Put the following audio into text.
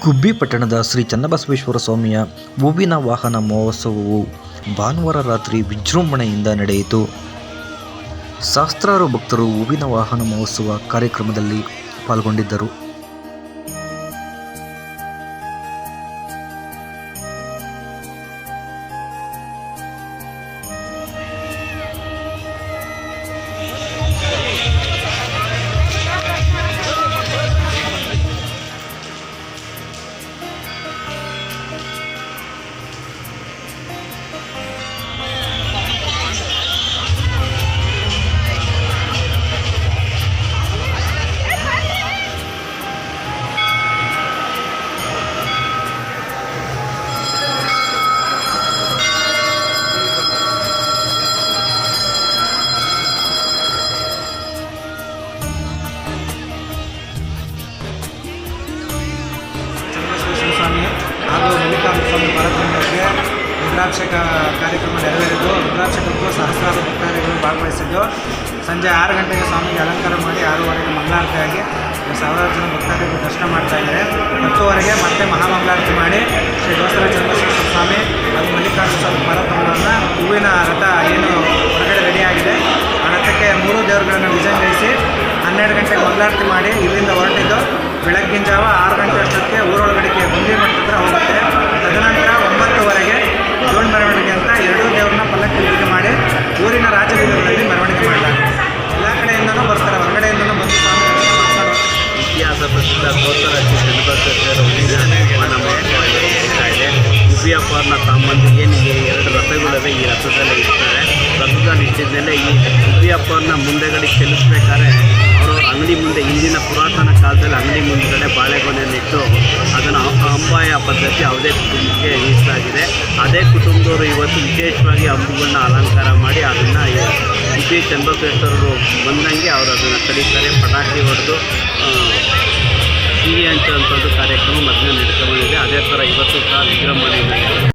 ಗುಬ್ಬಿ ಪಟ್ಟಣದ ಶ್ರೀ ಚನ್ನಬಸವೇಶ್ವರ ಸ್ವಾಮಿಯ ಹೂವಿನ ವಾಹನ ಮಹೋತ್ಸವವು ಭಾನುವಾರ ರಾತ್ರಿ ವಿಜೃಂಭಣೆಯಿಂದ ನಡೆಯಿತು. ಸಹಸ್ರಾರು ಭಕ್ತರು ಹೂವಿನ ವಾಹನ ಮಹೋತ್ಸವ ಕಾರ್ಯಕ್ರಮದಲ್ಲಿ ಪಾಲ್ಗೊಂಡಿದ್ದರು. ಸ್ವಾಮಿ ಹಾಗೂ ಮಲ್ಲಿಕಾರ್ಜುನ ಸ್ವಾಮಿ ಪರಬ್ರಹ್ಮರಿಗೆ ರುದ್ರಾಭಿಷೇಕ ಕಾರ್ಯಕ್ರಮ ನೆರವೇರಿದ್ದು ರುದ್ರಾಭಿಷೇಕಕ್ಕೂ ಸಹಸ್ರಾರು ಭಕ್ತಾದಿಗಳು ಭಾಗವಹಿಸಿದ್ದು ಸಂಜೆ 6 ಗಂಟೆಗೆ ಸ್ವಾಮಿಗೆ ಅಲಂಕಾರ ಮಾಡಿ 6:30ಗೆ ಮಂಗಳಾರತಿಯಾಗಿ ಸಾವಿರಾರು ಜನ ಭಕ್ತಾದಿಗಳು ದರ್ಶನ ಮಾಡ್ತಾ ಇದ್ದಾರೆ. 10:00ವರೆಗೆ ಮತ್ತೆ ಮಹಾಮಂಗಳಾರತಿ ಮಾಡಿ ಶ್ರೀ ದೋಸರ ಚನ್ನಬಸವೇಶ್ವರ ಸ್ವಾಮಿ ಹಾಗೂ ಮಲ್ಲಿಕಾರ್ಜುನ ಸ್ವಾಮಿ ಪರಬ್ರಹ್ಮರನ್ನ ಹೂವಿನ ರಥ ಏನು ಹೊರಗಡೆ ರೆಡಿಯಾಗಿದೆ ಆ ರಥಕ್ಕೆ 3 ದೇವರುಗಳನ್ನು ವಿಜೃಂಭಿಸಿ 12 ಗಂಟೆಗೆ ಮಂಗಳಾರತಿ ಮಾಡಿ ಇಲ್ಲಿಂದ ಹೊರಟಿದ್ದು ಬೆಳಗ್ಗಿನ ಜಾವ 6 ಗಂಟೆ ಅಷ್ಟೊತ್ತಿಗೆ ಊರೊಳಗಡೆಗೆ ಗುಂಡಿ ಮಠ ಹತ್ರ ಹೋಗುತ್ತೆ. ತದನಂತರ 9:00ವರೆಗೆ ಜೋಡ್ ಮೆರವಣಿಗೆ ಅಂತ 2 ದೇವ್ರನ್ನ ಪಲ್ಲಕ್ಕಿ ಪೂಜೆ ಮಾಡಿ ಊರಿನ ರಾಜಬೀದಿಗಳಲ್ಲಿ ಮೆರವಣಿಗೆ ಮಾಡಲಾಗುತ್ತೆ. ಎಲ್ಲ ಕಡೆಯಿಂದನೂ ಬರ್ತಾರೆ, ಹೊರಗಡೆಯಿಂದನೂ ಬಂದು ಸ್ವಾಮಿ ದರ್ಶನ ಮಾಡ್ತಾರೆ. ಇತಿಹಾಸ ಪ್ರಸಿದ್ಧ ದೋಸರ ಚನ್ನಬಸವೇಶ್ವರ ಹೂವಿನ ಮಹೋತ್ಸವ ನಡೀತಾ ಇದೆ. ಗುಬ್ಬಿ ಹಬ್ಬನ ಸಾಮಾನ್ಯ ಏನಿದೆ 2 ರಥಗಳಿವೆ, ಈ ರಥದಲ್ಲೇ ಇರ್ತಾರೆ. ರಥದಲ್ಲಿ ಇಟ್ಟಿದ್ದಲ್ಲೇ ಈ ಗುಬ್ಬಿ ಹಬ್ಬವನ್ನು ಮುಂದೆಗಡೆ ಚೆಲ್ಲಿಸ್ಬೇಕಾದ್ರೆ ಅವರವ್ರ ಅಂಗಡಿ ಮುಂದೆ ಹಿಂದಿನ ಪುರಾತನ ಕಾಲದಲ್ಲಿ ಅಂಗಡಿ ಮುಂದೆಗಡೆ ಬಾಳೆಗೊನೆಯನ್ನಿಟ್ಟು ಅದನ್ನು ಅಂಬಾಯ ಪದ್ಧತಿ ಯಾವುದೇ ಕುಟುಂಬಕ್ಕೆ ಮೀಸಲಾಗಿದೆ. ಅದೇ ಕುಟುಂಬದವರು ಇವತ್ತು ವಿಶೇಷವಾಗಿ ಹಬ್ಬಗಳನ್ನ ಅಲಂಕಾರ ಮಾಡಿ ಅದನ್ನು ಗುಬ್ಬಿ ಚನ್ನಬಸವೇಶ್ವರರು ಬಂದಂಗೆ ಅವರು ಅದನ್ನು ಕಳೀತಾರೆ. ಪಟಾಕಿ ಹೊಡೆದು ಸಿಹಿ ಹಂಚುವಂಥದ್ದು ಕಾರ್ಯಕ್ರಮ ಮೊದಲೇ ನಡ್ಕೊಂಡು ಬಂದಿದೆ. ಅದೇ ಥರ ಇವತ್ತು ಸಹ ವಿಜೃಂಭಣೆಯಿಂದ